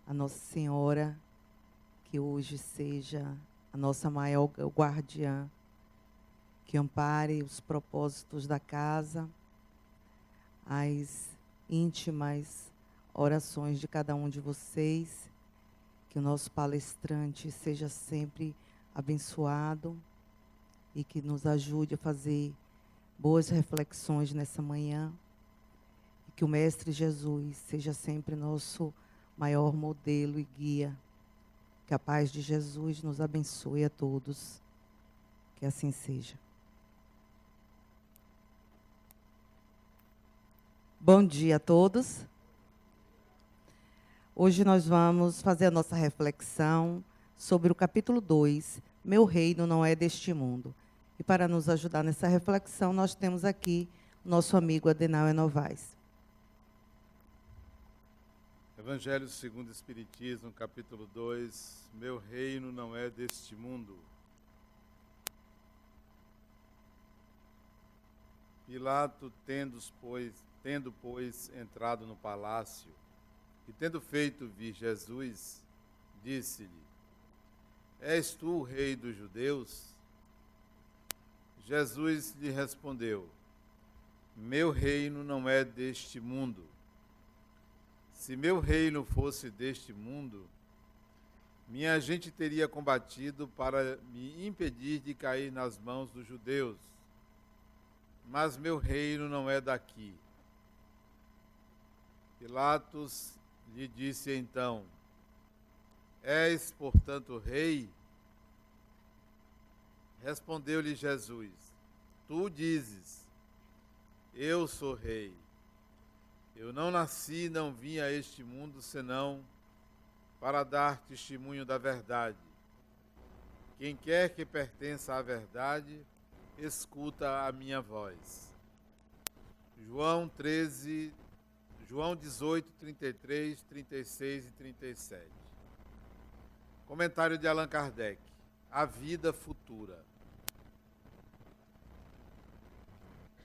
a Nossa Senhora, que hoje seja a nossa maior guardiã, que ampare os propósitos da casa, as íntimas orações de cada um de vocês, que o nosso palestrante seja sempre abençoado e que nos ajude a fazer boas reflexões nessa manhã, e que o Mestre Jesus seja sempre nosso maior modelo e guia. Que a paz de Jesus nos abençoe a todos. Que assim seja. Bom dia a todos. Hoje nós vamos fazer a nossa reflexão sobre o capítulo 2, Meu Reino Não É Deste Mundo. E para nos ajudar nessa reflexão, nós temos aqui o nosso amigo Adenauer Novaes. Evangelho segundo o Espiritismo, capítulo 2, Meu reino não é deste mundo. Pilato, tendo, pois, entrado no palácio, e tendo feito vir Jesus, disse-lhe: És tu o rei dos judeus? Jesus lhe respondeu: Meu reino não é deste mundo. Se meu reino fosse deste mundo, minha gente teria combatido para me impedir de cair nas mãos dos judeus. Mas meu reino não é daqui. Pilatos lhe disse então: És, portanto, rei? Respondeu-lhe Jesus: Tu dizes, eu sou rei. Eu não nasci, não vim a este mundo, senão para dar testemunho da verdade. Quem quer que pertença à verdade, escuta a minha voz. João 18, 33, 36 e 37. Comentário de Allan Kardec. A vida futura.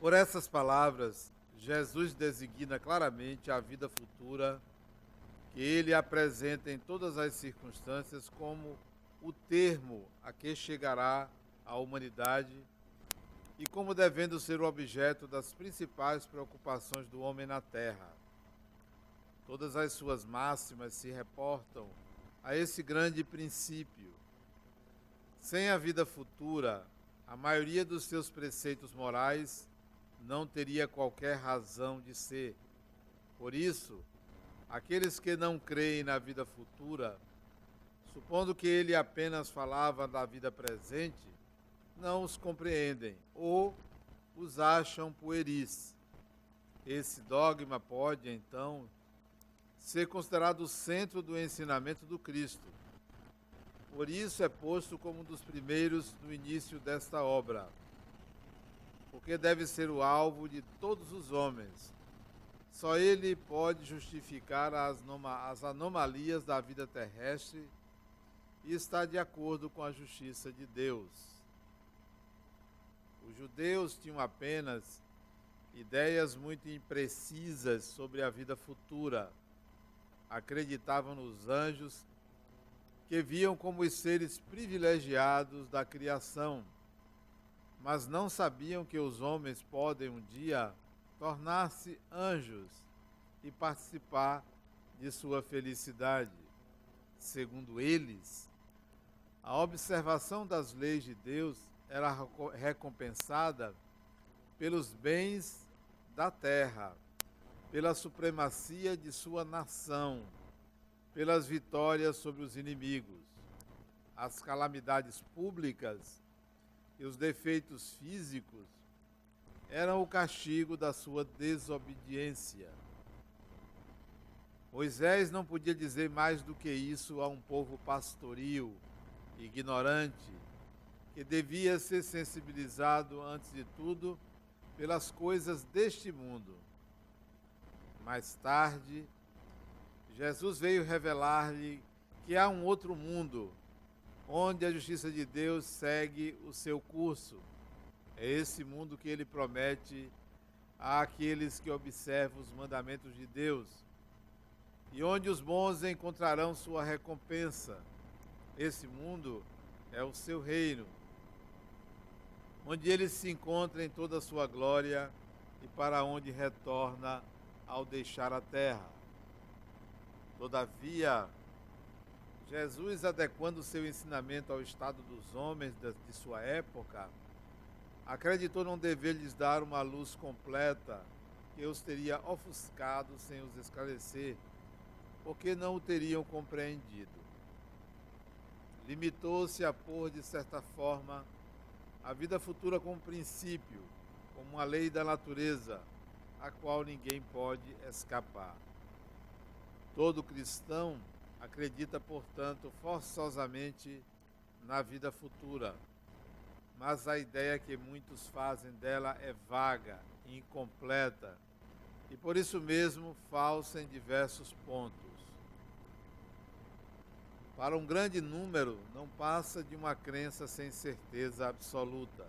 Por essas palavras, Jesus designa claramente a vida futura que ele apresenta em todas as circunstâncias como o termo a que chegará a humanidade e como devendo ser o objeto das principais preocupações do homem na Terra. Todas as suas máximas se reportam a esse grande princípio. Sem a vida futura, a maioria dos seus preceitos morais não teria qualquer razão de ser. Por isso, aqueles que não creem na vida futura, supondo que ele apenas falava da vida presente, não os compreendem ou os acham pueris. Esse dogma pode, então, ser considerado o centro do ensinamento do Cristo. Por isso é posto como um dos primeiros no início desta obra, porque deve ser o alvo de todos os homens. Só ele pode justificar as anomalias da vida terrestre e está de acordo com a justiça de Deus. Os judeus tinham apenas ideias muito imprecisas sobre a vida futura. Acreditavam nos anjos, que viam como os seres privilegiados da criação, mas não sabiam que os homens podem um dia tornar-se anjos e participar de sua felicidade. Segundo eles, a observação das leis de Deus era recompensada pelos bens da terra, pela supremacia de sua nação, pelas vitórias sobre os inimigos. As calamidades públicas e os defeitos físicos eram o castigo da sua desobediência. Moisés não podia dizer mais do que isso a um povo pastoril, ignorante, que devia ser sensibilizado, antes de tudo, pelas coisas deste mundo. Mais tarde, Jesus veio revelar-lhe que há um outro mundo, onde a justiça de Deus segue o seu curso. É esse mundo que ele promete àqueles que observam os mandamentos de Deus. e onde os bons encontrarão sua recompensa. Esse mundo é o seu reino, onde ele se encontra em toda a sua glória e para onde retorna ao deixar a terra. Todavia, Jesus, adequando seu ensinamento ao estado dos homens de sua época, acreditou não dever lhes dar uma luz completa que os teria ofuscado sem os esclarecer, porque não o teriam compreendido. Limitou-se a pôr, de certa forma, a vida futura como princípio, como uma lei da natureza, a qual ninguém pode escapar. Todo cristão acredita, portanto, forçosamente na vida futura, mas a ideia que muitos fazem dela é vaga, incompleta e, por isso mesmo, falsa em diversos pontos. Para um grande número, não passa de uma crença sem certeza absoluta.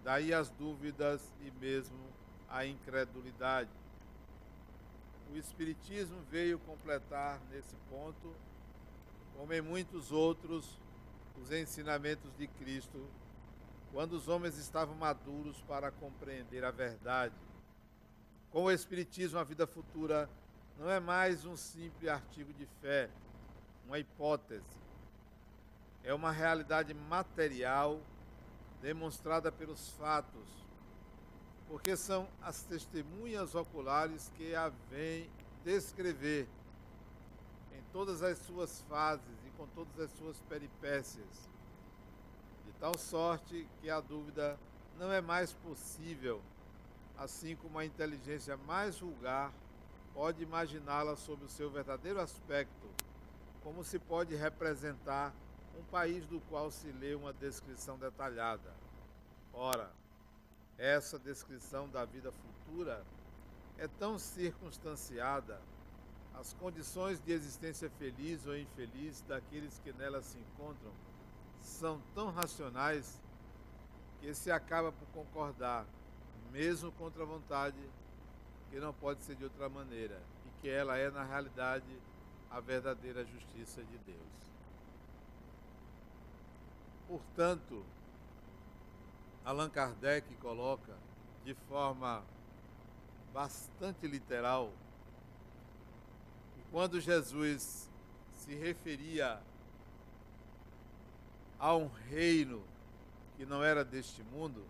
Daí as dúvidas e mesmo a incredulidade. O Espiritismo veio completar nesse ponto, como em muitos outros, os ensinamentos de Cristo, quando os homens estavam maduros para compreender a verdade. Com o Espiritismo, a vida futura não é mais um simples artigo de fé, uma hipótese. É uma realidade material demonstrada pelos fatos, porque são as testemunhas oculares que a vêm descrever em todas as suas fases e com todas as suas peripécias, de tal sorte que a dúvida não é mais possível, assim como a inteligência mais vulgar pode imaginá-la sob o seu verdadeiro aspecto, como se pode representar um país do qual se lê uma descrição detalhada. Ora, essa descrição da vida futura é tão circunstanciada, as condições de existência feliz ou infeliz daqueles que nela se encontram são tão racionais que se acaba por concordar, mesmo contra a vontade, que não pode ser de outra maneira, e que ela é, na realidade, a verdadeira justiça de Deus. Portanto, Allan Kardec coloca de forma bastante literal que quando Jesus se referia a um reino que não era deste mundo,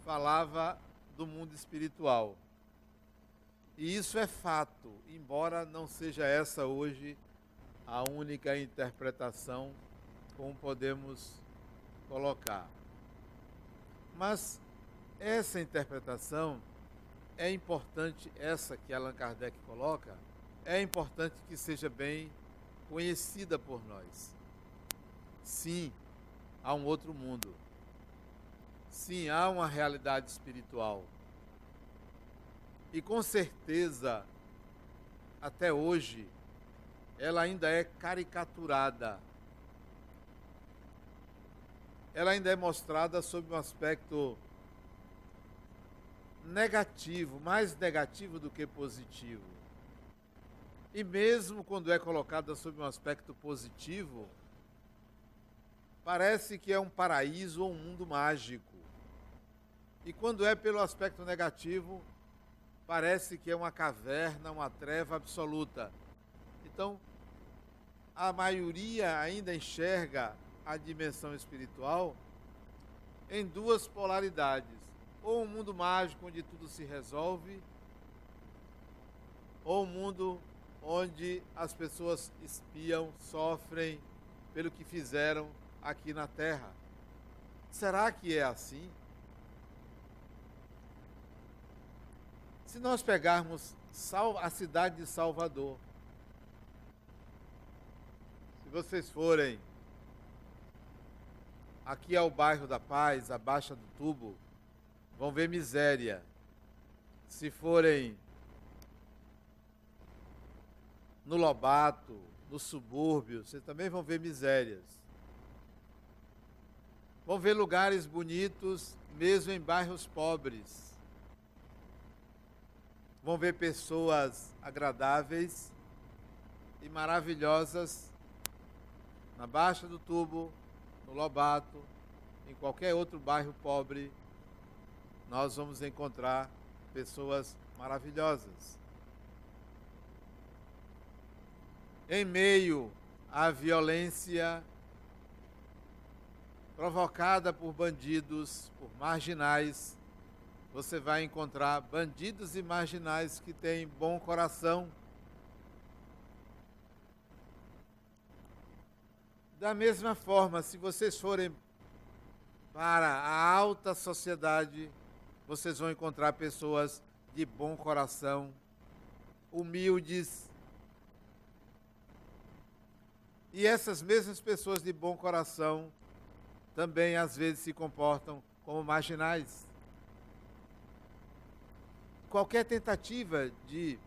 falava do mundo espiritual. E isso é fato, embora não seja essa hoje a única interpretação como podemos colocar. Mas essa interpretação é importante, essa que Allan Kardec coloca, é importante que seja bem conhecida por nós. Sim, há um outro mundo. Sim, há uma realidade espiritual. E com certeza, até hoje, ela ainda é caricaturada. Ela ainda é mostrada sob um aspecto negativo, mais negativo do que positivo. E mesmo quando é colocada sob um aspecto positivo, parece que é um paraíso ou um mundo mágico. E quando é pelo aspecto negativo, parece que é uma caverna, uma treva absoluta. Então, a maioria ainda enxerga a dimensão espiritual em duas polaridades. Ou um mundo mágico onde tudo se resolve, ou um mundo onde as pessoas espiam, sofrem pelo que fizeram aqui na Terra. Será que é assim? Se nós pegarmos a cidade de Salvador, se vocês forem aqui ao bairro da Paz, a Baixa do Tubo, vão ver miséria. Se forem no Lobato, no subúrbio, vocês também vão ver misérias. Vão ver lugares bonitos, mesmo em bairros pobres. Vão ver pessoas agradáveis, e maravilhosas na Baixa do Tubo, no Lobato, em qualquer outro bairro pobre, nós vamos encontrar pessoas maravilhosas. Em meio à violência provocada por bandidos, por marginais, você vai encontrar bandidos e marginais que têm bom coração. Da mesma forma, se vocês forem para a alta sociedade, vocês vão encontrar pessoas de bom coração, humildes. E essas mesmas pessoas de bom coração também às vezes se comportam como marginais. Qualquer tentativa de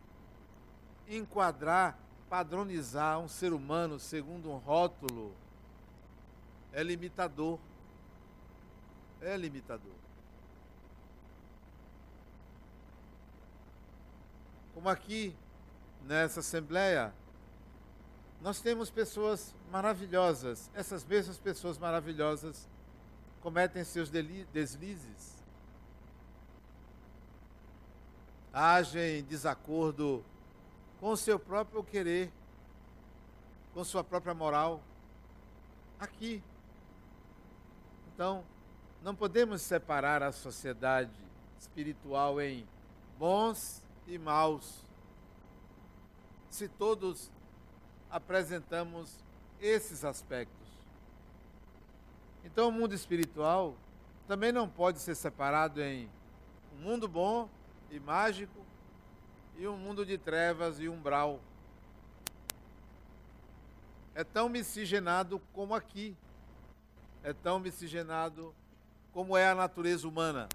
enquadrar, padronizar um ser humano segundo um rótulo é limitador. É limitador. Como aqui, nessa Assembleia, nós temos pessoas maravilhosas. Essas mesmas pessoas maravilhosas cometem seus deslizes. Agem em desacordo com o seu próprio querer, com sua própria moral. Aqui. Então, não podemos separar a sociedade espiritual em bons e maus, se todos apresentamos esses aspectos. Então, o mundo espiritual também não pode ser separado em um mundo bom e mágico e um mundo de trevas e umbral. É tão miscigenado como aqui. É tão miscigenado como é a natureza humana.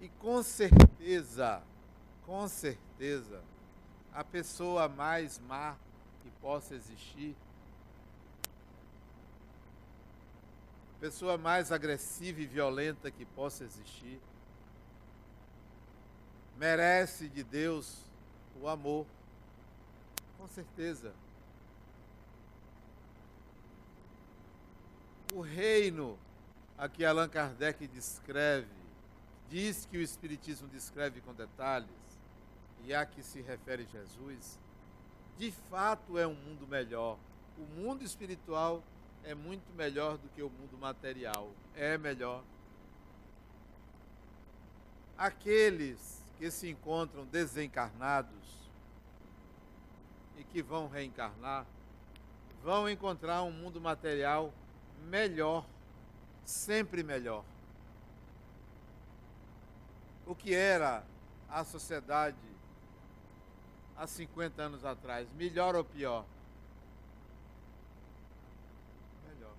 E com certeza, a pessoa mais má que possa existir, a pessoa mais agressiva e violenta que possa existir, merece de Deus o amor, com certeza. O reino a que Allan Kardec descreve, diz que o Espiritismo descreve com detalhes, e a que se refere Jesus, de fato é um mundo melhor. O mundo espiritual é muito melhor do que o mundo material. É melhor. Aqueles que se encontram desencarnados e que vão reencarnar, vão encontrar um mundo material melhor, sempre melhor. O que era a sociedade há 50 anos atrás, melhor ou pior? Melhor.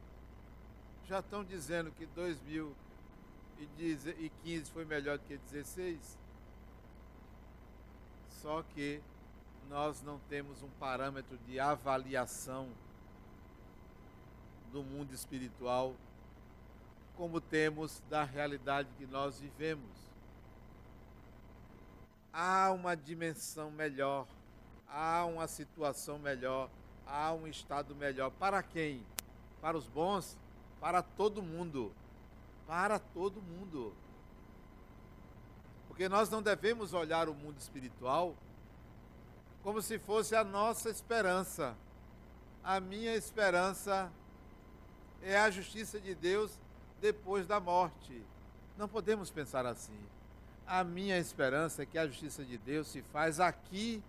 Já estão dizendo que 2015 foi melhor do que 2016, só que nós não temos um parâmetro de avaliação do mundo espiritual como temos da realidade que nós vivemos. Há uma dimensão melhor, há uma situação melhor, há um estado melhor. Para quem? Para os bons? Para todo mundo. Para todo mundo. Porque nós não devemos olhar o mundo espiritual como se fosse a nossa esperança. A minha esperança é a justiça de Deus depois da morte. Não podemos pensar assim. A minha esperança é que a justiça de Deus se faz aqui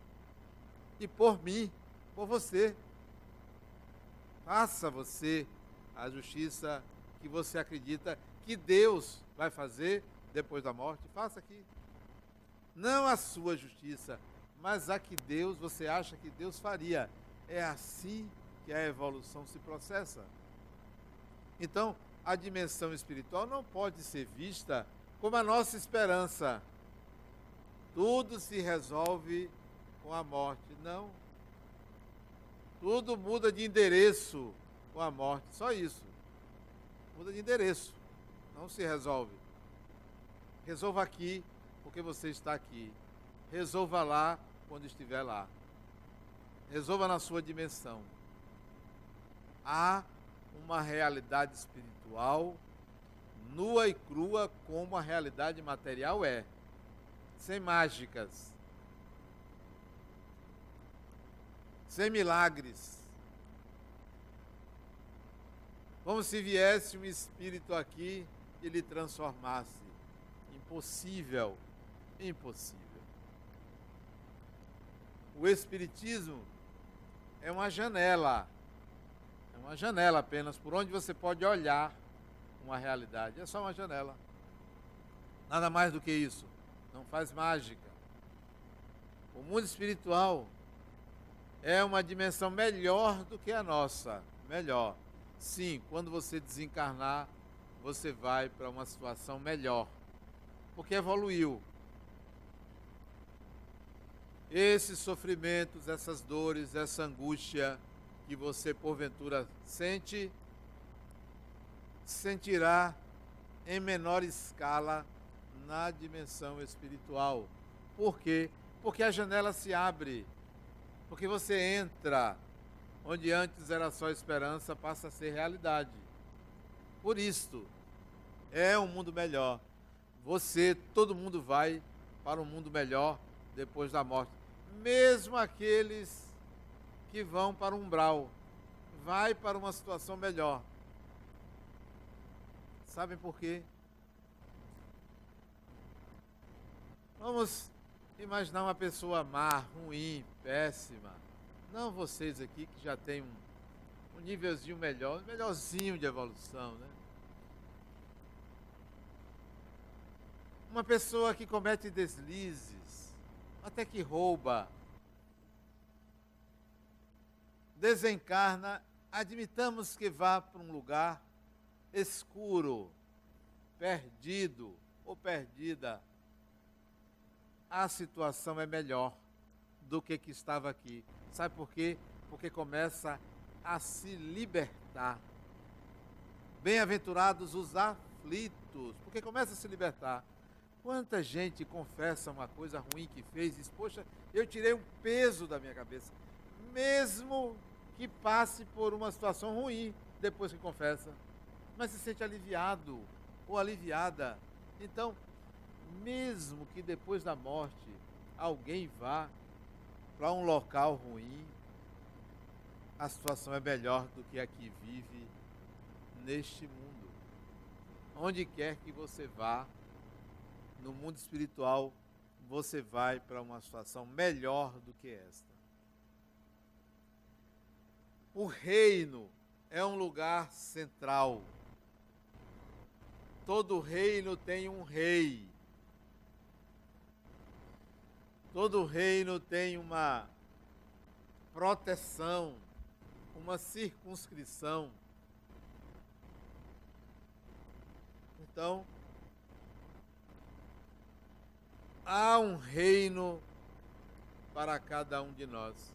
e por mim, por você. Faça você a justiça que você acredita que Deus vai fazer depois da morte. Faça aqui. Não a sua justiça, mas a que Deus, você acha que Deus faria. É assim que a evolução se processa. Então, a dimensão espiritual não pode ser vista como a nossa esperança. Tudo se resolve com a morte. Não. Tudo muda de endereço com a morte. Só isso. Muda de endereço. Não se resolve. Resolva aqui, porque você está aqui. resolva lá quando estiver lá. Resolva na sua dimensão. Há uma realidade espiritual nua e crua como a realidade material é, sem mágicas, sem milagres. Como se viesse um espírito aqui e lhe transformasse. Impossível, impossível. O espiritismo é uma janela apenas por onde você pode olhar uma realidade. É só uma janela. Nada mais do que isso. Não faz mágica. O mundo espiritual é uma dimensão melhor do que a nossa. Melhor. Sim, quando você desencarnar, você vai para uma situação melhor. Porque evoluiu. Esses sofrimentos, essas dores, essa angústia que você porventura sente, sentirá em menor escala na dimensão espiritual. Por quê? Porque a janela se abre. Porque você entra onde antes era só esperança, passa a ser realidade. Por isto, é um mundo melhor. Todo mundo vai para um mundo melhor depois da morte. Mesmo aqueles que vão para o umbral, vai para uma situação melhor. Sabem por quê? Vamos imaginar uma pessoa má, ruim, péssima. Não vocês aqui que já tem um nívelzinho melhor, melhorzinho de evolução, né? Uma pessoa que comete deslizes, até que rouba, desencarna, admitamos que vá para um lugar escuro, perdido ou perdida, a situação é melhor do que estava aqui. Sabe por quê? Porque começa a se libertar. Bem-aventurados os aflitos, porque começa a se libertar. Quanta gente confessa uma coisa ruim que fez e diz, poxa, eu tirei um peso da minha cabeça. Mesmo que passe por uma situação ruim depois que confessa, mas se sente aliviado ou aliviada. Então, mesmo que depois da morte alguém vá para um local ruim, a situação é melhor do que a que vive neste mundo. Onde quer que você vá, no mundo espiritual, você vai para uma situação melhor do que esta. O reino é um lugar central. Todo reino tem um rei. Todo reino tem uma proteção, uma circunscrição. Então, há um reino para cada um de nós.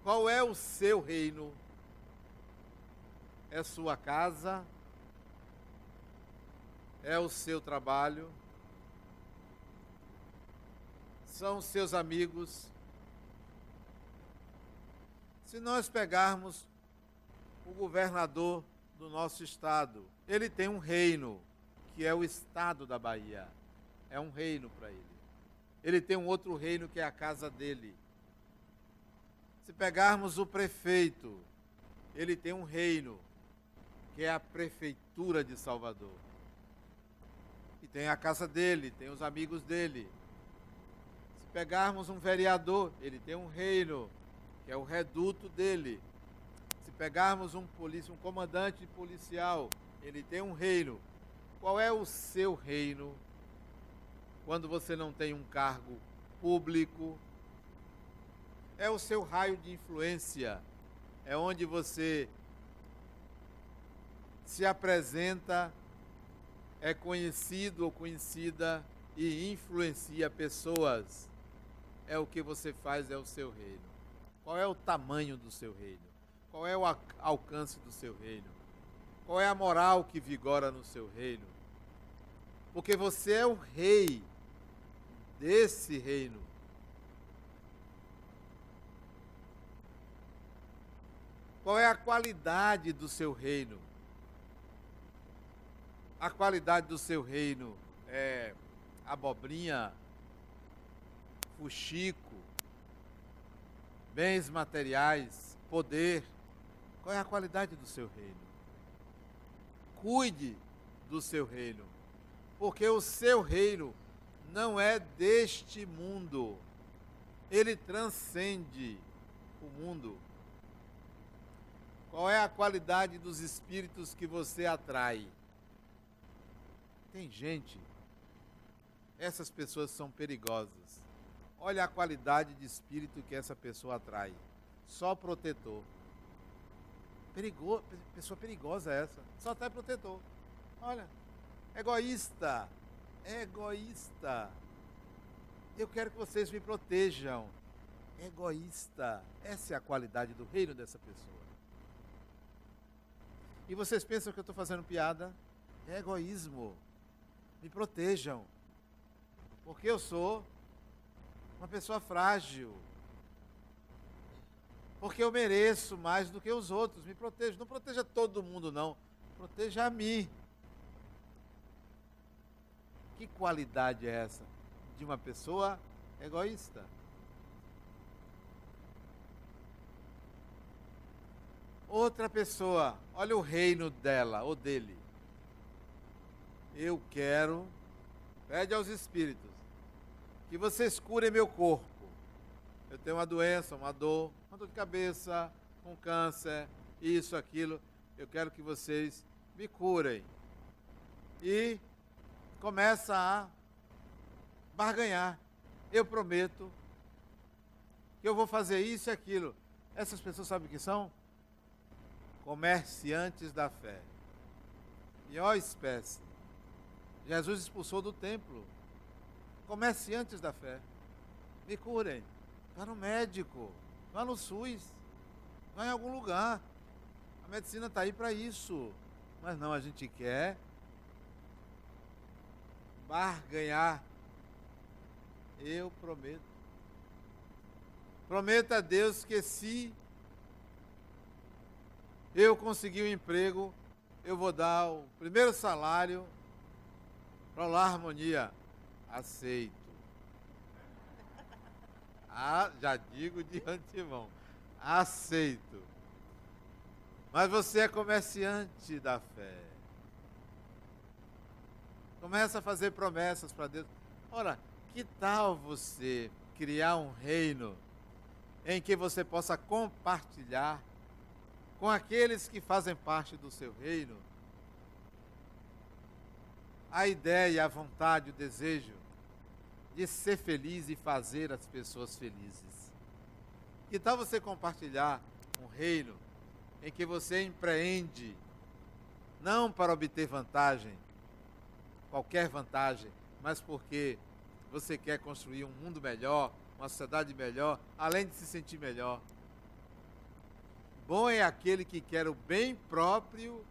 Qual é o seu reino? É sua casa? É o seu trabalho? São os seus amigos? Se nós pegarmos o governador do nosso estado, ele tem um reino, que é o estado da Bahia. É um reino para ele. Ele tem um outro reino que é a casa dele. Se pegarmos o prefeito, ele tem um reino, que é a prefeitura de Salvador. E tem a casa dele, tem os amigos dele. Se pegarmos um vereador, ele tem um reino, que é o reduto dele. Se pegarmos um comandante policial, ele tem um reino. Qual é o seu reino? Quando você não tem um cargo público, é o seu raio de influência, é onde você se apresenta, é conhecido ou conhecida e influencia pessoas. É o que você faz, é o seu reino. Qual é o tamanho do seu reino? Qual é o alcance do seu reino? Qual é a moral que vigora no seu reino? Porque você é o rei desse reino. Qual é a qualidade do seu reino? A qualidade do seu reino é abobrinha, fuxico, bens materiais, poder. Qual é a qualidade do seu reino? Cuide do seu reino, porque o seu reino não é deste mundo. Ele transcende o mundo. Qual é a qualidade dos espíritos que você atrai? Tem gente, essas pessoas são perigosas. Olha a qualidade de espírito que essa pessoa atrai. Só protetor. Pessoa perigosa essa. Só atrai protetor. Olha, egoísta. Egoísta. Eu quero que vocês me protejam. Egoísta. Essa é a qualidade do reino dessa pessoa. E vocês pensam que eu estou fazendo piada? É egoísmo. Me protejam. Porque eu sou uma pessoa frágil. Porque eu mereço mais do que os outros. Me proteja. Não proteja todo mundo, não. Proteja a mim. Que qualidade é essa? De uma pessoa egoísta. Outra pessoa, olha o reino dela ou dele. Eu quero, pede aos espíritos, que vocês curem meu corpo. Eu tenho uma doença, uma dor de cabeça, um câncer, isso, aquilo. Eu quero que vocês me curem. E começa a barganhar. Eu prometo que eu vou fazer isso e aquilo. Essas pessoas sabem o que são? Comerciantes da fé. Pior espécie. Jesus expulsou do templo. Comerciantes da fé. Me curem. Vá no médico. Vá no SUS. Vá em algum lugar. A medicina está aí para isso. Mas não, a gente quer barganhar. Eu prometo. Prometa a Deus que se eu conseguir um emprego, eu vou dar o primeiro salário para o Lar Harmonia. Aceito. Já digo de antemão. Aceito. Mas você é comerciante da fé. Começa a fazer promessas para Deus. Ora, que tal você criar um reino em que você possa compartilhar com aqueles que fazem parte do seu reino a ideia, a vontade, o desejo de ser feliz e fazer as pessoas felizes? Que tal você compartilhar um reino em que você empreende não para obter vantagem, qualquer vantagem, mas porque você quer construir um mundo melhor, uma sociedade melhor, além de se sentir melhor? Bom é aquele que quer o bem próprio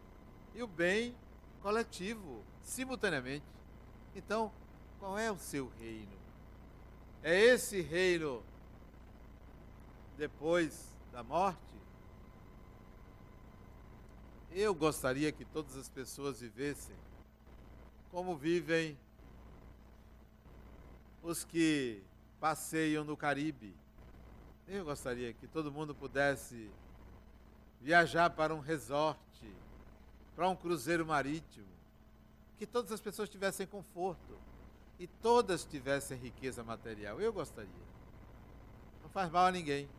e o bem coletivo, simultaneamente. Então, qual é o seu reino? É esse reino depois da morte? Eu gostaria que todas as pessoas vivessem como vivem os que passeiam no Caribe. Eu gostaria que todo mundo pudesse viajar para um resort, para um cruzeiro marítimo, que todas as pessoas tivessem conforto e todas tivessem riqueza material. Eu gostaria. Não faz mal a ninguém.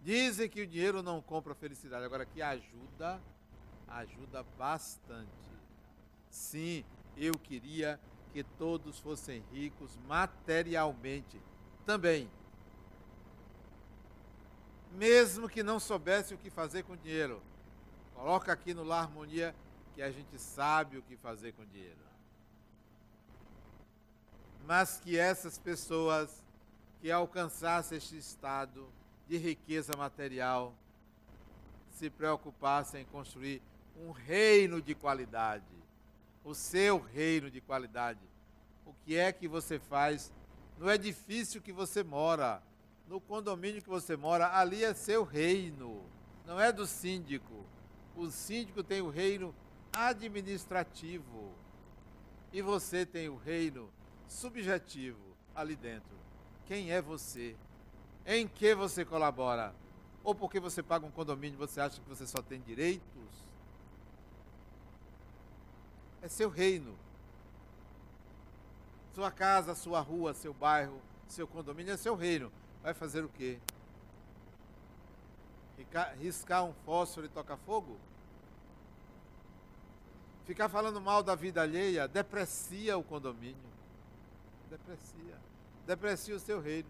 Dizem que o dinheiro não compra felicidade, agora que ajuda bastante. Sim, eu queria que todos fossem ricos materialmente também. Mesmo que não soubesse o que fazer com dinheiro, coloca aqui no Lar Harmonia que a gente sabe o que fazer com dinheiro. Mas que essas pessoas que alcançassem este estado de riqueza material se preocupassem em construir um reino de qualidade, o seu reino de qualidade, o que é que você faz no edifício que você mora, no condomínio que você mora. Ali é seu reino, não é do síndico. O síndico tem o reino administrativo e você tem o reino subjetivo ali dentro. Quem é você? Em que você colabora? Ou porque você paga um condomínio, você acha que você só tem direitos? É seu reino. Sua casa, sua rua, seu bairro, seu condomínio é seu reino. Vai fazer o quê? Riscar um fósforo e tocar fogo? Ficar falando mal da vida alheia deprecia o condomínio. Deprecia. Deprecia o seu reino.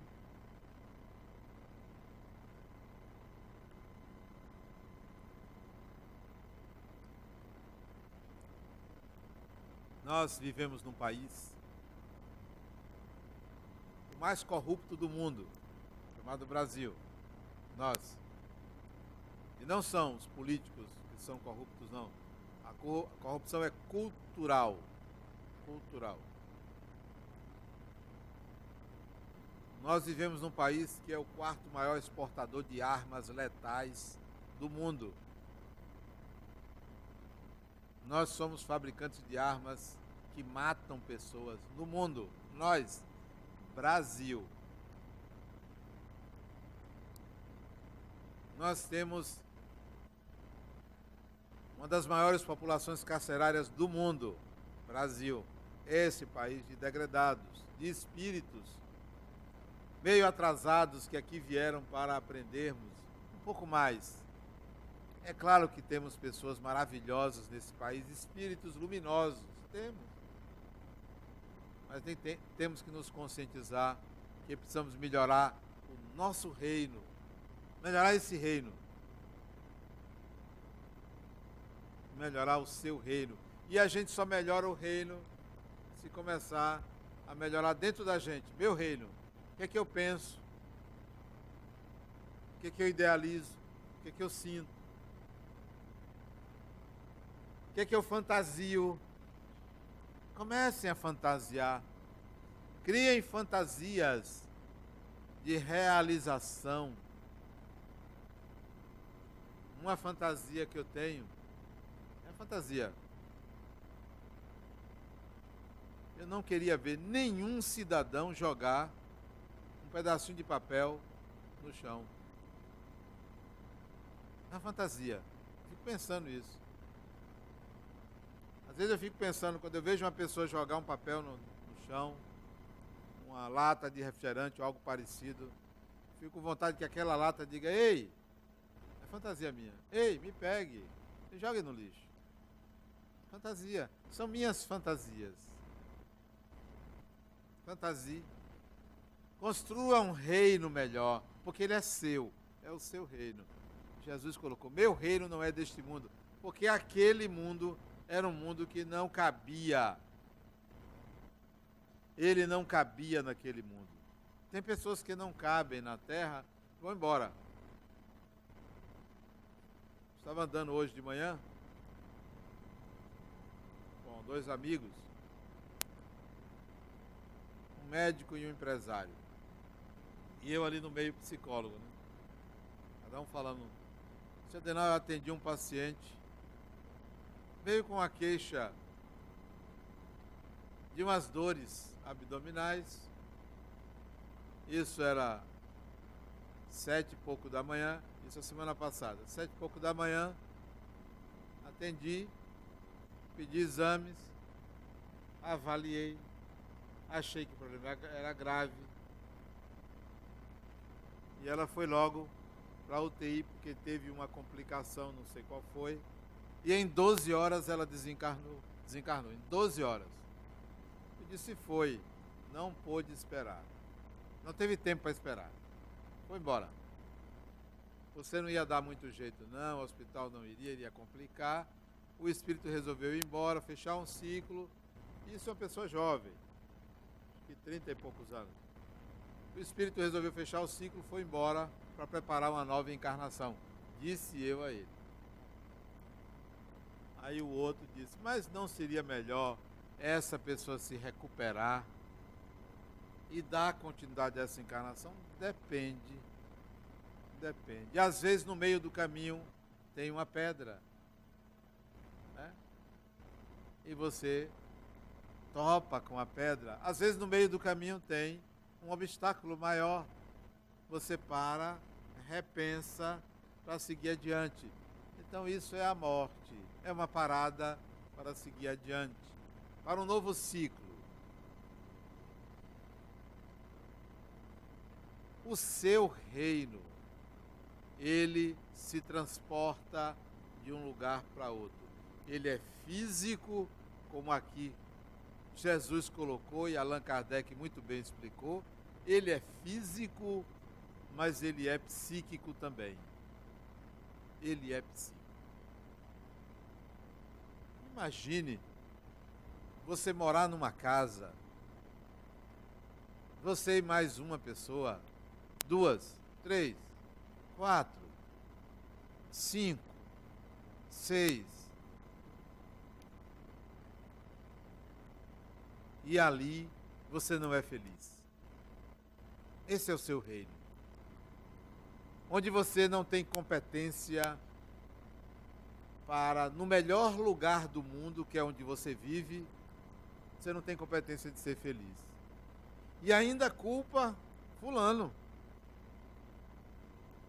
Nós vivemos num país o mais corrupto do mundo, chamado Brasil. Nós. E não são os políticos que são corruptos, não. A corrupção é cultural. Cultural. Nós vivemos num país que é o quarto maior exportador de armas letais do mundo. Nós somos fabricantes de armas que matam pessoas no mundo. Nós, Brasil. Nós temos uma das maiores populações carcerárias do mundo, Brasil. Esse país de degradados, de espíritos meio atrasados que aqui vieram para aprendermos um pouco mais. É claro que temos pessoas maravilhosas nesse país, espíritos luminosos, temos. Mas temos que nos conscientizar que precisamos melhorar o nosso reino, melhorar esse reino, melhorar o seu reino. E a gente só melhora o reino se começar a melhorar dentro da gente, meu reino. O que é que eu penso? O que é que eu idealizo? O que é que eu sinto? O que é que eu fantasio? Comecem a fantasiar. Criem fantasias de realização. Uma fantasia que eu tenho é fantasia. Eu não queria ver nenhum cidadão jogar um pedacinho de papel no chão. É uma fantasia. Fico pensando isso. Às vezes eu fico pensando, quando eu vejo uma pessoa jogar um papel no chão, uma lata de refrigerante ou algo parecido, fico com vontade que aquela lata diga: ei, é fantasia minha, ei, me pegue, e jogue no lixo. Fantasia, são minhas fantasias. Fantasia. Construa um reino melhor, porque ele é seu, é o seu reino. Jesus colocou: meu reino não é deste mundo, porque aquele mundo era um mundo que não cabia. Ele não cabia naquele mundo. Tem pessoas que não cabem na terra, vão embora. Estava andando hoje de manhã com dois amigos, um médico e um empresário. E eu ali no meio psicólogo, né? Cada um falando. Seu Adenal, eu atendi um paciente, veio com a queixa de umas dores abdominais. Isso era 7 e pouco da manhã, isso a semana passada. 7 e pouco da manhã, atendi, pedi exames, avaliei, achei que o problema era grave. E ela foi logo para a UTI, porque teve uma complicação, não sei qual foi. E em 12 horas ela desencarnou, em 12 horas. Eu disse: foi, não pôde esperar. Não teve tempo para esperar. Foi embora. Você não ia dar muito jeito não, o hospital não iria complicar. O espírito resolveu ir embora, fechar um ciclo. Isso é uma pessoa jovem, de 30 e poucos anos. O espírito resolveu fechar o ciclo, foi embora para preparar uma nova encarnação. Disse eu a ele. Aí o outro disse: mas não seria melhor essa pessoa se recuperar e dar continuidade a essa encarnação? Depende. E às vezes no meio do caminho tem uma pedra, né? E você topa com a pedra. Às vezes no meio do caminho tem um obstáculo maior. Você para, repensa para seguir adiante. Então isso é a morte, é uma parada para seguir adiante, para um novo ciclo. O seu reino, ele se transporta de um lugar para outro. Ele é físico, como aqui Jesus colocou e Allan Kardec muito bem explicou. Ele é físico, mas ele é psíquico também. Ele é psíquico. Imagine você morar numa casa, você e mais uma pessoa, 2, 3, 4, 5, 6. E ali você não é feliz. Esse é o seu reino. Onde você não tem competência para, no melhor lugar do mundo, que é onde você vive, você não tem competência de ser feliz. E ainda culpa fulano.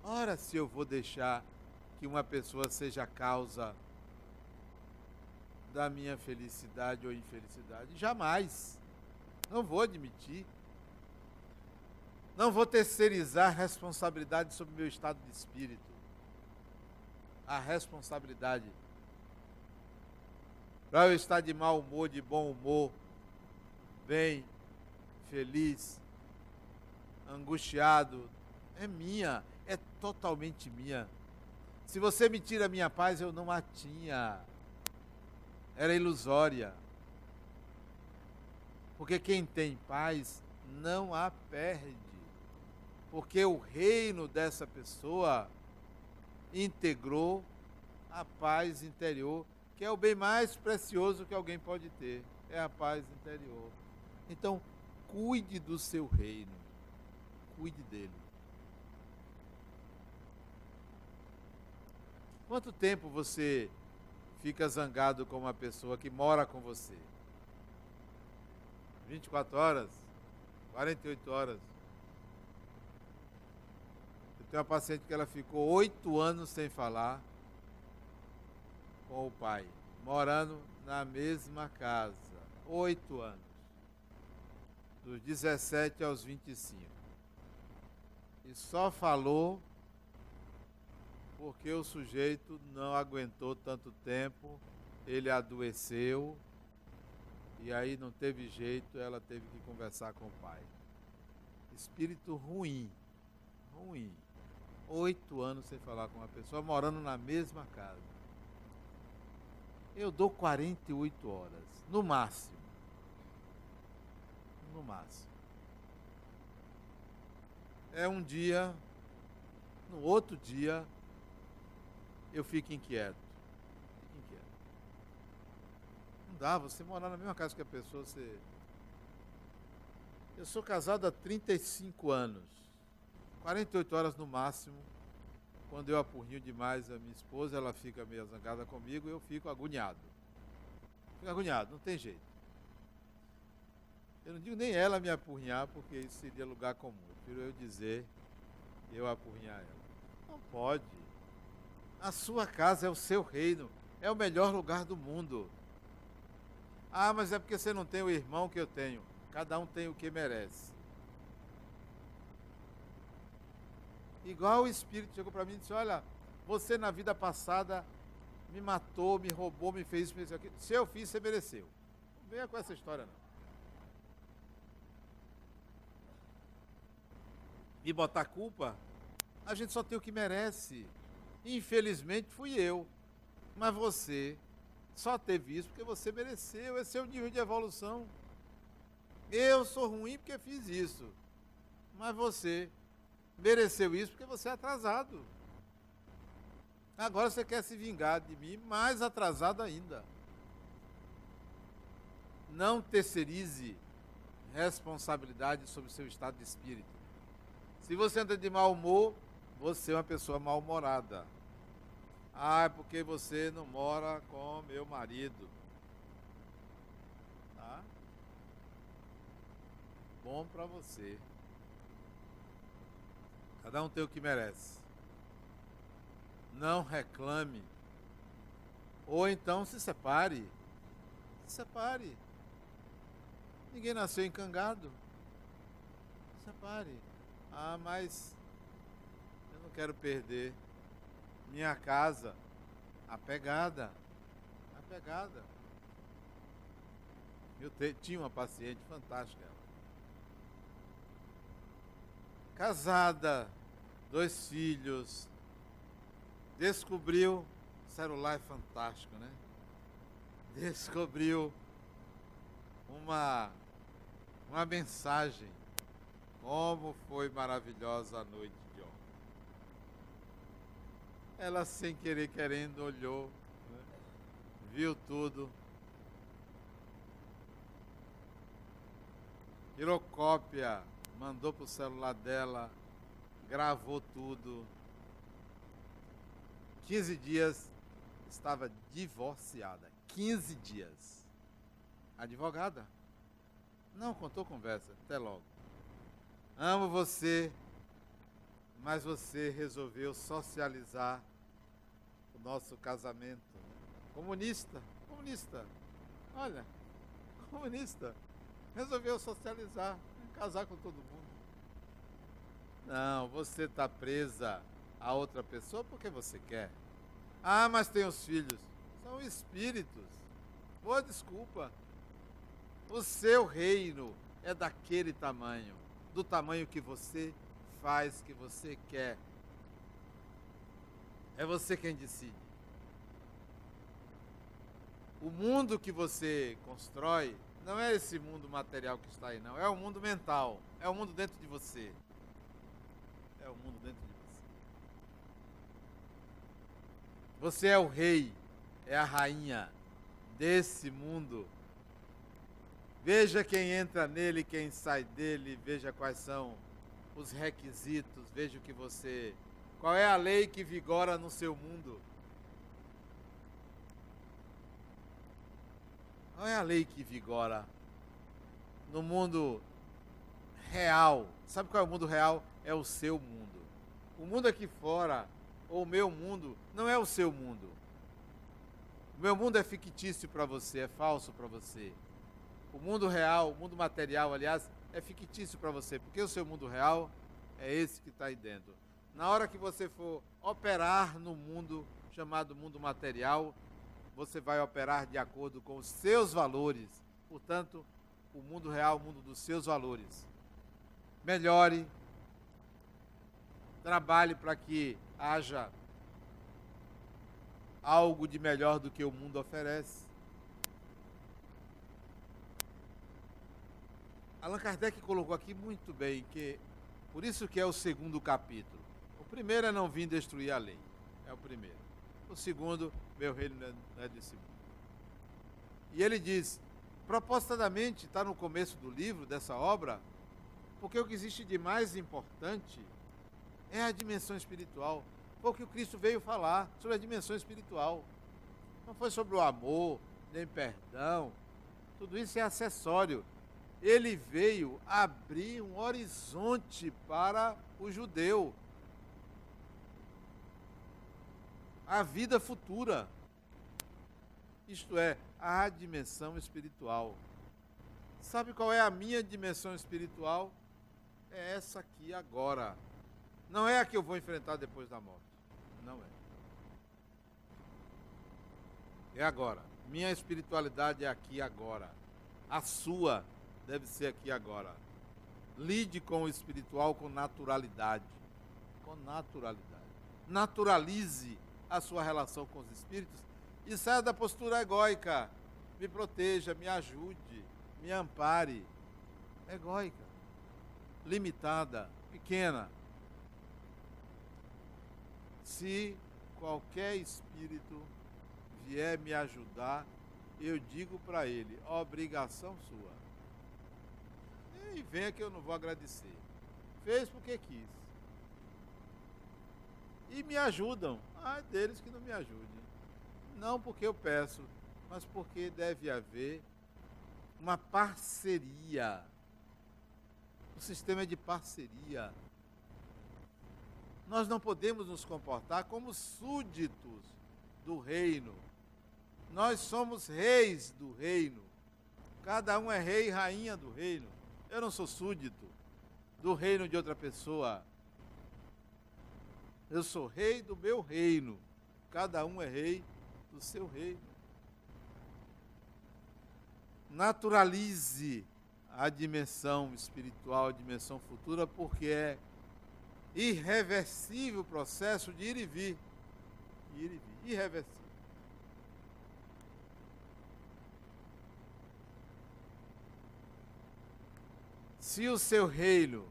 Ora, se eu vou deixar que uma pessoa seja a causa da minha felicidade ou infelicidade? Jamais. Não vou admitir. Não vou terceirizar a responsabilidade sobre o meu estado de espírito. A responsabilidade. Para eu estar de mau humor, de bom humor, bem, feliz, angustiado, é minha, é totalmente minha. Se você me tira a minha paz, eu não a tinha. Era ilusória. Porque quem tem paz não a perde. Porque o reino dessa pessoa integrou a paz interior, que é o bem mais precioso que alguém pode ter. É a paz interior. Então, cuide do seu reino. Cuide dele. Quanto tempo você fica zangado com uma pessoa que mora com você? 24 horas? 48 horas? Eu tenho uma paciente que ela ficou 8 anos sem falar com o pai, morando na mesma casa. 8 anos. Dos 17 aos 25. E só falou porque o sujeito não aguentou tanto tempo, ele adoeceu, e aí não teve jeito, ela teve que conversar com o pai. Espírito ruim, ruim. 8 anos sem falar com uma pessoa, morando na mesma casa. Eu dou 48 horas, no máximo. No máximo. É um dia, no outro dia, eu fico inquieto. Não dá, você morar na mesma casa que a pessoa, você... Eu sou casado há 35 anos. 48 horas no máximo. Quando eu apurrinho demais a minha esposa, ela fica meio zangada comigo, eu fico agoniado. Fico agoniado, não tem jeito. Eu não digo nem ela me apurrinhar, porque isso seria lugar comum. Eu prefiro eu dizer, eu apurrinhar ela. Não pode. A sua casa é o seu reino, é o melhor lugar do mundo. Ah, mas é porque você não tem o irmão que eu tenho. Cada um tem o que merece. Igual o Espírito chegou para mim e disse, olha, você na vida passada me matou, me roubou, me fez isso, me fez aquilo. Se eu fiz, você mereceu. Não venha com essa história, não. Me botar culpa, a gente só tem o que merece. Infelizmente fui eu, mas você só teve isso porque você mereceu, esse é o nível de evolução. Eu sou ruim porque fiz isso, mas você mereceu isso porque você é atrasado. Agora você quer se vingar de mim, mais atrasado ainda. Não terceirize responsabilidade sobre o seu estado de espírito. Se você anda de mau humor, você é uma pessoa mal-humorada. Ah, é porque você não mora com meu marido. Tá? Bom para você. Cada um tem o que merece. Não reclame. Ou então se separe. Se separe. Ninguém nasceu encangado. Se separe. Ah, mas eu não quero perder minha casa. Apegada. Apegada. Tinha uma paciente fantástica. Ela. Casada, 2 filhos. Descobriu, celular é fantástico, né? Descobriu uma mensagem. Como foi maravilhosa a noite de ontem. Ela, sem querer, querendo, olhou, né? Viu tudo. Tirou cópia, mandou pro celular dela, gravou tudo. 15 dias estava divorciada. 15 dias. Advogada? Não, contou conversa. Até logo. Amo você, mas você resolveu socializar o nosso casamento. Comunista. Olha, comunista. Resolveu socializar, casar com todo mundo. Não, você está presa a outra pessoa porque você quer. Ah, mas tem os filhos. São espíritos. Boa desculpa. O seu reino é daquele tamanho. Do tamanho que você faz, que você quer. É você quem decide. O mundo que você constrói não é esse mundo material que está aí, não. É o mundo mental. É o mundo dentro de você. É o mundo dentro de você. Você é o rei, é a rainha desse mundo. Veja quem entra nele, quem sai dele, veja quais são os requisitos, veja o que você... Qual é a lei que vigora no seu mundo? Qual é a lei que vigora no mundo real? Sabe qual é o mundo real? É o seu mundo. O mundo aqui fora, ou o meu mundo, não é o seu mundo. O meu mundo é fictício para você, é falso para você. O mundo real, o mundo material, aliás, é fictício para você, porque o seu mundo real é esse que está aí dentro. Na hora que você for operar no mundo chamado mundo material, você vai operar de acordo com os seus valores. Portanto, o mundo real, o mundo dos seus valores. Melhore, trabalhe para que haja algo de melhor do que o mundo oferece. Allan Kardec colocou aqui muito bem que, por isso que é o segundo capítulo. O primeiro é não vir destruir a lei. É o primeiro. O segundo, meu reino não é desse mundo. E ele diz, propositadamente, está no começo do livro, dessa obra, porque o que existe de mais importante é a dimensão espiritual. Foi o que o Cristo veio falar, sobre a dimensão espiritual. Não foi sobre o amor, nem perdão. Tudo isso é acessório. Ele veio abrir um horizonte para o judeu. A vida futura. Isto é, a dimensão espiritual. Sabe qual é a minha dimensão espiritual? É essa aqui agora. Não é a que eu vou enfrentar depois da morte. Não é. É agora. Minha espiritualidade é aqui agora. A sua deve ser aqui agora. Lide com o espiritual com naturalidade. Com naturalidade. Naturalize a sua relação com os espíritos e saia da postura egóica. Me proteja, me ajude, me ampare. Egóica. Limitada, pequena. Se qualquer espírito vier me ajudar, eu digo para ele, obrigação sua. E venha que eu não vou agradecer. Fez porque quis. E me ajudam. Ah, é deles que não me ajudem. Não porque eu peço, mas porque deve haver uma parceria. O sistema é de parceria. Nós não podemos nos comportar como súditos do reino. Nós somos reis do reino. Cada um é rei e rainha do reino. Eu não sou súdito do reino de outra pessoa. Eu sou rei do meu reino. Cada um é rei do seu reino. Naturalize a dimensão espiritual, a dimensão futura, porque é irreversível o processo de ir e vir. Ir e vir. Irreversível. Se o seu reino,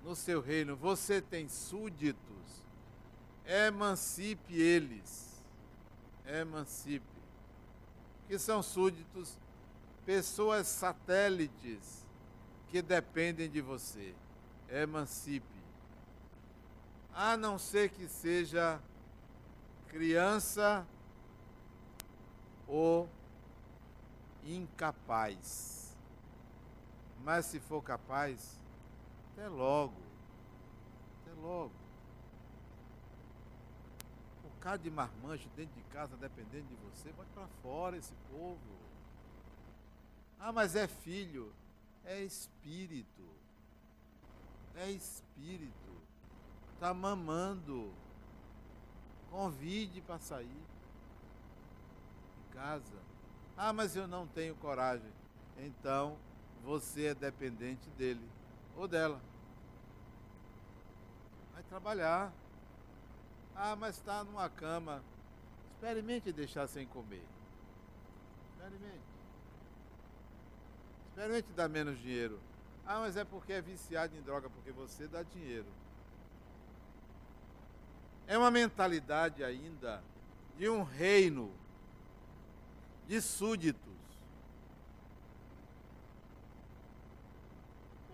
no seu reino, você tem súditos, emancipe eles. Emancipe. Que são súditos, pessoas satélites que dependem de você. Emancipe. A não ser que seja criança ou incapaz. Mas se for capaz, até logo. Até logo. Um bocado de marmanjo dentro de casa, dependendo de você, bote para fora esse povo. Ah, mas é filho. É espírito. É espírito. Está mamando. Convide para sair de casa. Ah, mas eu não tenho coragem. Então, você é dependente dele ou dela. Vai trabalhar. Ah, mas está numa cama. Experimente deixar sem comer. Experimente. Experimente dar menos dinheiro. Ah, mas é porque é viciado em droga, porque você dá dinheiro. É uma mentalidade ainda de um reino de súditos.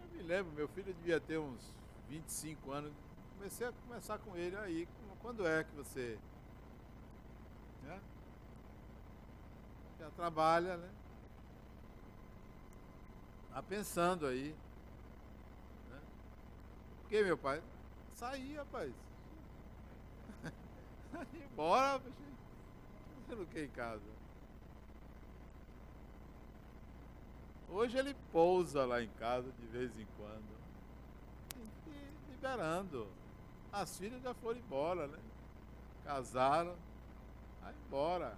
Eu me lembro, meu filho devia ter uns 25 anos. Comecei a conversar com ele aí. Quando é que você... né? Já trabalha, né? Tá pensando aí. Né? Porque meu pai saía, rapaz. Bora, você não quer em casa. Hoje ele pousa lá em casa de vez em quando. E liberando. As filhas já foram embora, né? Casaram. Vai embora.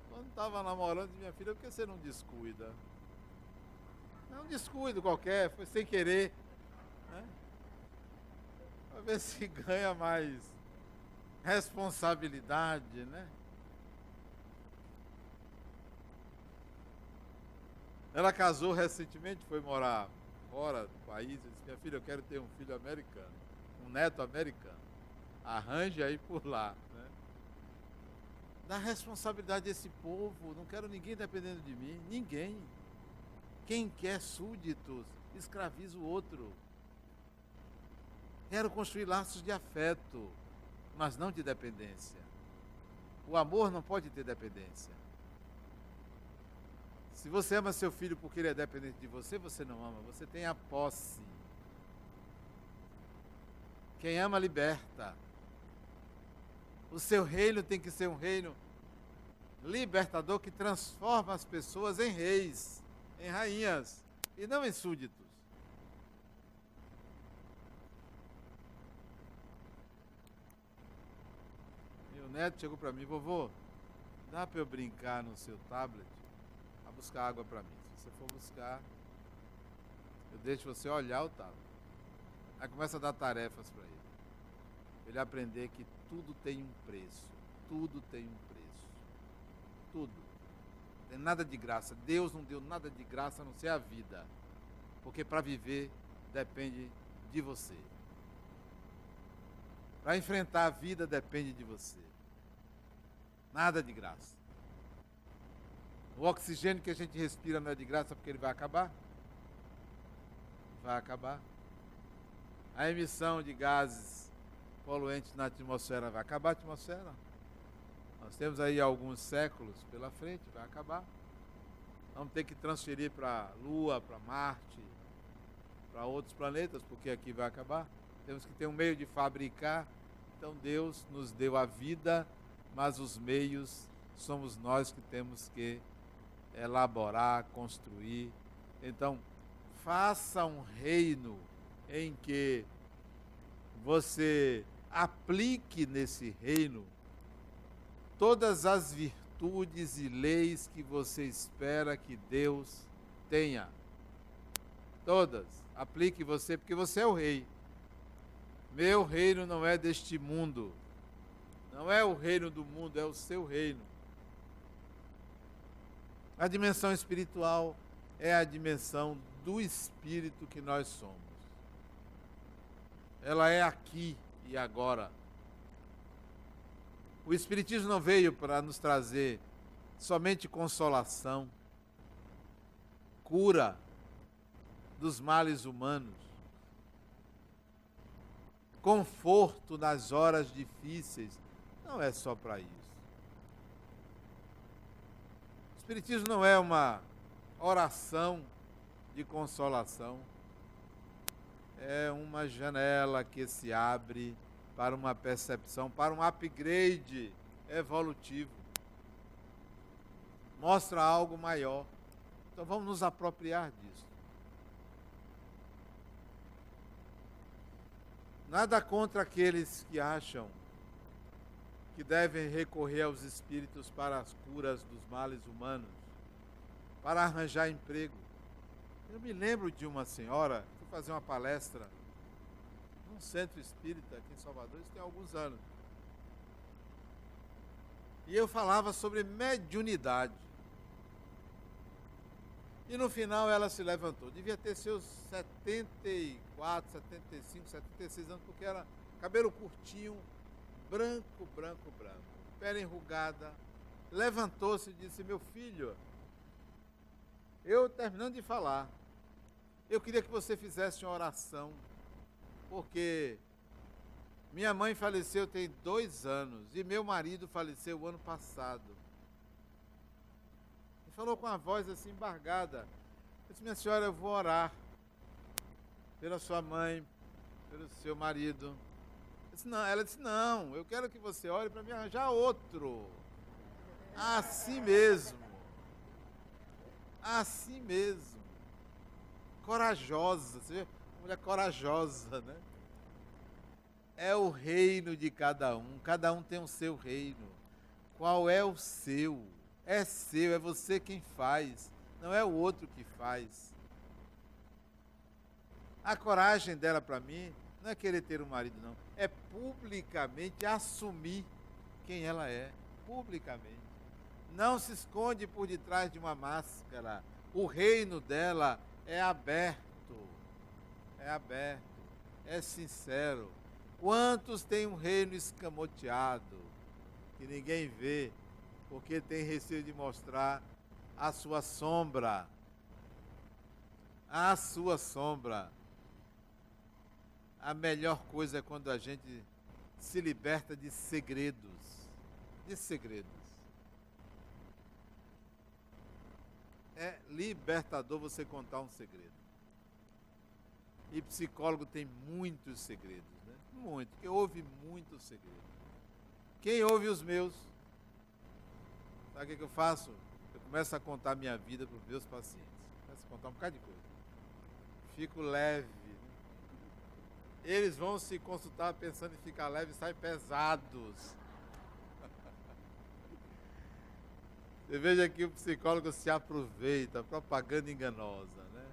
Quando estava namorando de minha filha, por que você não descuida? Não é um descuido qualquer, foi sem querer. Né? Para ver se ganha mais responsabilidade, né? Ela casou recentemente, foi morar fora do país. Eu disse, minha filha, eu quero ter um filho americano, um neto americano. Arranje aí por lá, né? Dá responsabilidade desse povo, não quero ninguém dependendo de mim, ninguém. Quem quer súditos, escraviza o outro. Quero construir laços de afeto, mas não de dependência. O amor não pode ter dependência. Se você ama seu filho porque ele é dependente de você, você não ama, você tem a posse. Quem ama, liberta. O seu reino tem que ser um reino libertador que transforma as pessoas em reis, em rainhas, e não em súditos. Meu neto chegou para mim, vovô, dá para eu brincar no seu tablet? A buscar água para mim. Se você for buscar, eu deixo você olhar o tablet. Aí começa a dar tarefas para ele. Ele aprender que tudo tem um preço. Tudo tem um preço. Tudo. Não tem nada de graça. Deus não deu nada de graça a não ser a vida. Porque para viver depende de você. Para enfrentar a vida depende de você. Nada de graça. O oxigênio que a gente respira não é de graça porque ele vai acabar? Vai acabar. A emissão de gases poluentes na atmosfera vai acabar a atmosfera? Nós temos aí alguns séculos pela frente, vai acabar. Vamos ter que transferir para a Lua, para Marte, para outros planetas, porque aqui vai acabar. Temos que ter um meio de fabricar. Então Deus nos deu a vida, mas os meios somos nós que temos que elaborar, construir. Então, faça um reino em que você aplique nesse reino todas as virtudes e leis que você espera que Deus tenha. Todas. Aplique você, porque você é o rei. Meu reino não é deste mundo. Não é o reino do mundo, é o seu reino. A dimensão espiritual é a dimensão do espírito que nós somos. Ela é aqui e agora. O Espiritismo não veio para nos trazer somente consolação, cura dos males humanos, conforto nas horas difíceis. Não é só para isso. O Espiritismo não é uma oração de consolação. É uma janela que se abre para uma percepção, para um upgrade evolutivo. Mostra algo maior. Então vamos nos apropriar disso. Nada contra aqueles que acham que devem recorrer aos espíritos para as curas dos males humanos, para arranjar emprego. Eu me lembro de uma senhora, fui fazer uma palestra num centro espírita aqui em Salvador, isso tem alguns anos. E eu falava sobre mediunidade. E no final ela se levantou. Devia ter seus 74, 75, 76 anos, porque era cabelo curtinho, branco, branco, branco, pele enrugada. Levantou-se e disse: meu filho, eu terminando de falar, eu queria que você fizesse uma oração, porque minha mãe faleceu tem 2 anos e meu marido faleceu o ano passado. E falou com a voz assim embargada. Eu disse: minha senhora, eu vou orar pela sua mãe, pelo seu marido. Ela disse: não, eu quero que você ore para me arranjar outro. Assim mesmo. Assim mesmo. Corajosa, você vê? Uma mulher corajosa, né? É o reino de cada um tem o seu reino. Qual é o seu? É seu, é você quem faz, não é o outro que faz. A coragem dela para mim não é querer ter um marido, não. É publicamente assumir quem ela é, publicamente. Não se esconde por detrás de uma máscara. O reino dela é aberto, é sincero. Quantos têm um reino escamoteado, que ninguém vê, porque tem receio de mostrar a sua sombra? A sua sombra. A melhor coisa é quando a gente se liberta de segredos. De segredos. É libertador você contar um segredo. E psicólogo tem muitos segredos, né? Muito, porque ouve muitos segredos. Quem ouve os meus? Sabe o que eu faço? Eu começo a contar minha vida para os meus pacientes. Começo a contar um bocado de coisa. Fico leve. Eles vão se consultar pensando em ficar leve e saem pesados. Você veja que o psicólogo se aproveita, propaganda enganosa, né?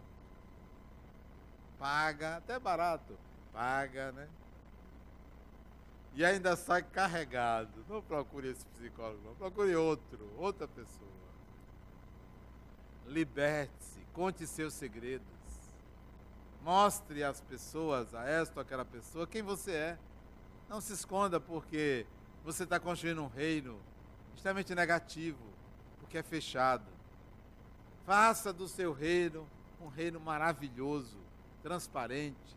Paga, até barato, paga, né? E ainda sai carregado. Não procure esse psicólogo, não. Procure outra pessoa. Liberte-se, conte seus segredos. Mostre às pessoas, a esta ou aquela pessoa, quem você é. Não se esconda porque você está construindo um reino extremamente negativo, porque é fechado. Faça do seu reino um reino maravilhoso, transparente,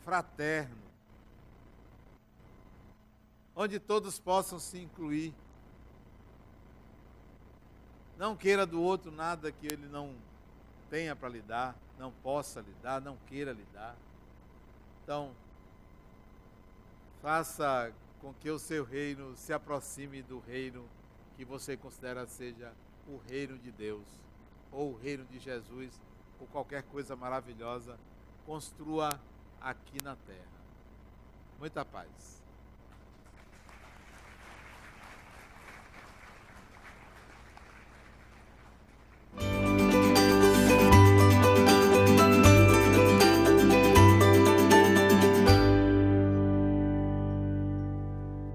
fraterno, onde todos possam se incluir. Não queira do outro nada que ele não tenha para lhe dar, não possa lhe dar, não queira lhe dar. Então, faça com que o seu reino se aproxime do reino que você considera seja o reino de Deus, ou o reino de Jesus, ou qualquer coisa maravilhosa, construa aqui na terra. Muita paz.